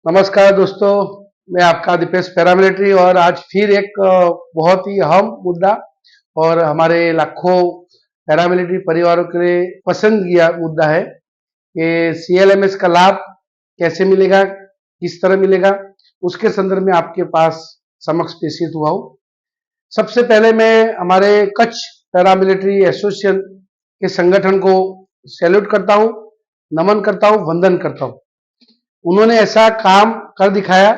नमस्कार दोस्तों, मैं आपका दीपेश पैरामिलिट्री और आज फिर एक बहुत ही अहम मुद्दा और हमारे लाखों पैरामिलिट्री परिवारों के लिए पसंद किया मुद्दा है कि सीएलएमएस का लाभ कैसे मिलेगा, किस तरह मिलेगा, उसके संदर्भ में आपके पास समक्ष प्रेषित हुआ हूँ। सबसे पहले मैं हमारे कच्छ पैरामिलिट्री एसोसिएशन के संगठन को सैल्यूट करता हूँ, नमन करता हूँ, वंदन करता हूँ। उन्होंने ऐसा काम कर दिखाया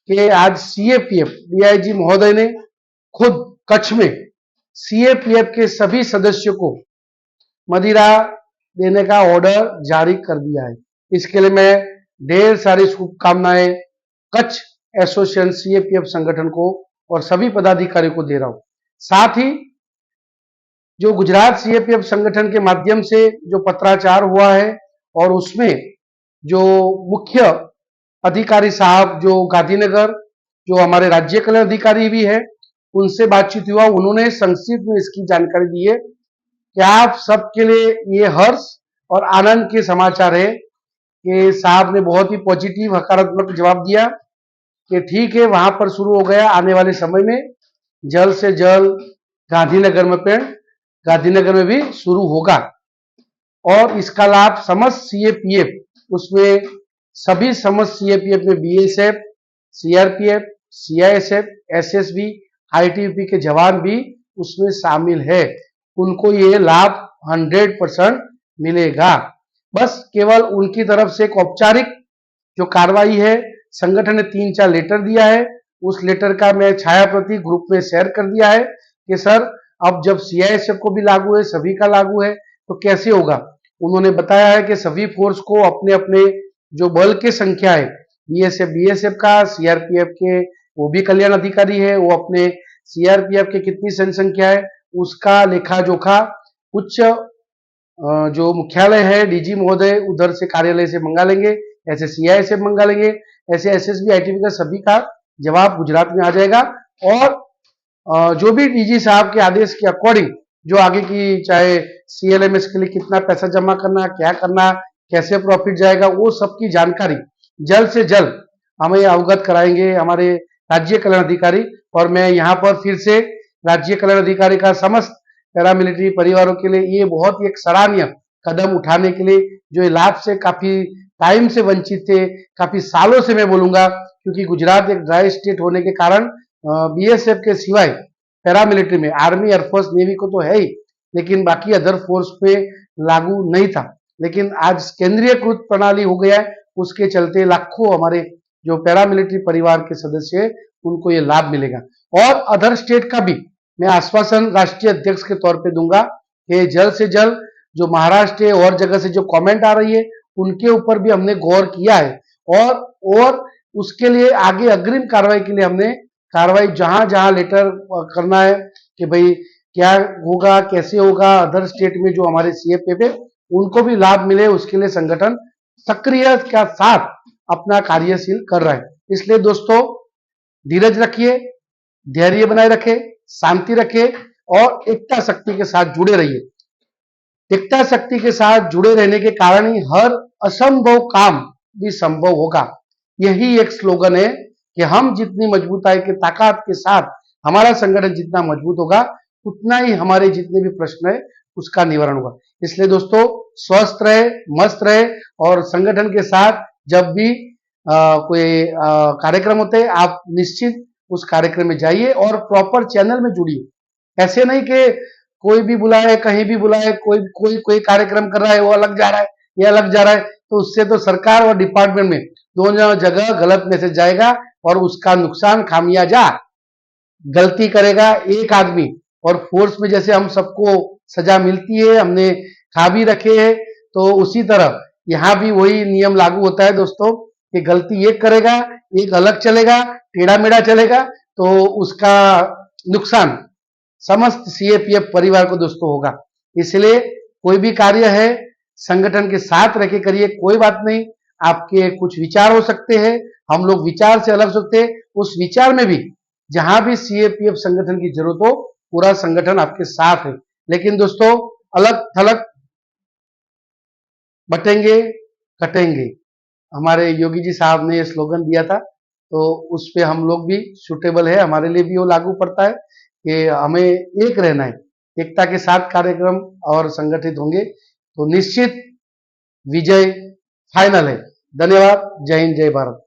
कि आज सीएपीएफ डीआईजी महोदय ने खुद कच्छ में सीएपीएफ के सभी सदस्यों को मदिरा देने का ऑर्डर जारी कर दिया है। इसके लिए मैं ढेर सारी शुभकामनाएं कच्छ एसोसिएशन सीएपीएफ संगठन को और सभी पदाधिकारियों को दे रहा हूं। साथ ही जो गुजरात सीएपीएफ संगठन के माध्यम से जो पत्राचार हुआ है और उसमें जो मुख्य अधिकारी साहब जो गांधीनगर जो हमारे राज्य कल्याण अधिकारी भी है उनसे बातचीत हुआ, उन्होंने संक्षिप्त में इसकी जानकारी दी है कि आप सबके लिए ये हर्ष और आनंद के समाचार है कि साहब ने बहुत ही पॉजिटिव हकारात्मक जवाब दिया कि ठीक है, वहां पर शुरू हो गया, आने वाले समय में जल्द से जल्द गांधीनगर में भी शुरू होगा और इसका लाभ समस्त सीएपीएफ, उसमें सभी समस्त सीएपीएफ में BSF, CRPF, CISF, SSB, ITBP के जवान भी उसमें शामिल है। उनको ये लाभ 100% मिलेगा। बस केवल उनकी तरफ से एक औपचारिक जो कार्रवाई है, संगठन ने 3-4 लेटर दिया है, उस लेटर का मैं छाया प्रति ग्रुप में शेयर कर दिया है कि सर अब जब सीआईएसएफ को भी लागू है, सभी का लागू है, तो कैसे होगा। उन्होंने बताया है कि सभी फोर्स को अपने अपने जो बल के संख्या है, बीएसएफ का, सीआरपीएफ के वो भी कल्याण अधिकारी है, वो अपने सीआरपीएफ के कितनी संख्या है उसका लेखा जोखा उच्च जो मुख्यालय है डीजी महोदय उधर से कार्यालय से मंगा लेंगे, ऐसे सीआईएसएफ मंगा लेंगे, ऐसे एसएसबी आईटीबी का सभी का जवाब गुजरात में आ जाएगा और जो भी डीजी साहब के आदेश के अकॉर्डिंग जो आगे की चाहे सीएलएमएस के लिए कितना पैसा जमा करना, क्या करना, कैसे प्रॉफिट जाएगा, वो सबकी जानकारी जल्द से जल्द हमें अवगत कराएंगे हमारे राज्य कल्याण अधिकारी। और मैं यहाँ पर फिर से राज्य कल्याण अधिकारी का समस्त पैरामिलिट्री परिवारों के लिए ये बहुत ही एक सराहनीय कदम उठाने के लिए, जो लाभ से काफी टाइम से वंचित थे, काफी सालों से मैं बोलूंगा, क्योंकि गुजरात एक ड्राई स्टेट होने के कारण बीएसएफ के सिवाय पैरामिलिट्री में आर्मी, एयरफोर्स, नेवी को तो है ही, लेकिन बाकी अदर फोर्स पे लागू नहीं था। लेकिन आज केंद्रीयकृत प्रणाली हो गया है, उसके चलते लाखों हमारे जो पैरामिलिट्री परिवार के सदस्य हैं उनको ये लाभ मिलेगा। और अदर स्टेट का भी मैं आश्वासन राष्ट्रीय अध्यक्ष के तौर पे दूंगा कि जल्द से जल्द जो महाराष्ट्र और जगह से जो कमेंट आ रही है उनके ऊपर भी हमने गौर किया है और उसके लिए आगे अग्रिम कार्रवाई के लिए हमने कार्रवाई जहां जहां लेटर करना है कि भाई क्या होगा, कैसे होगा, अदर स्टेट में जो हमारे सीएपीएफ है उनको भी लाभ मिले, उसके लिए संगठन सक्रिय के साथ अपना कार्यशील कर रहा है। इसलिए दोस्तों धीरज रखिए, धैर्य बनाए रखे, शांति रखे और एकता शक्ति के साथ जुड़े रहिए। एकता शक्ति के साथ जुड़े रहने के कारण ही हर असंभव काम भी संभव होगा। यही एक स्लोगन है कि हम जितनी मजबूताई के ताकत के साथ हमारा संगठन जितना मजबूत होगा उतना ही हमारे जितने भी प्रश्न है उसका निवारण होगा। इसलिए दोस्तों स्वस्थ रहे, मस्त रहे और संगठन के साथ जब भी कोई कार्यक्रम होते हैं आप निश्चित उस कार्यक्रम में जाइए और प्रॉपर चैनल में जुड़िए। ऐसे नहीं कि कोई भी बुलाए, कहीं भी बुलाए, कोई कार्यक्रम कर रहा है वो अलग जा रहा है, ये अलग जा रहा है, तो उससे तो सरकार और डिपार्टमेंट में दोनों जगह गलत मैसेज जाएगा और उसका नुकसान खामियाजा गलती करेगा एक आदमी। और फोर्स में जैसे हम सबको सजा मिलती है, हमने खा भी रखे हैं, तो उसी तरह यहाँ भी वही नियम लागू होता है दोस्तों कि गलती एक करेगा, एक अलग चलेगा, टेढ़ा मेढ़ा चलेगा, तो उसका नुकसान समस्त सीएपीएफ परिवार को दोस्तों होगा। इसलिए कोई भी कार्य है संगठन के साथ रह के करिए, कोई बात नहीं, आपके कुछ विचार हो सकते हैं, हम लोग विचार से अलग सकते हैं, उस विचार में भी जहां भी सीएपीएफ संगठन की जरूरत हो पूरा संगठन आपके साथ है। लेकिन दोस्तों अलग थलग बटेंगे कटेंगे, हमारे योगी जी साहब ने ये स्लोगन दिया था, तो उस पे हम लोग भी सुटेबल है, हमारे लिए भी वो लागू पड़ता है कि हमें एक रहना है। एकता के साथ कार्यक्रम और संगठित होंगे तो निश्चित विजय फाइनल है। धन्यवाद। जय हिंद, जय भारत।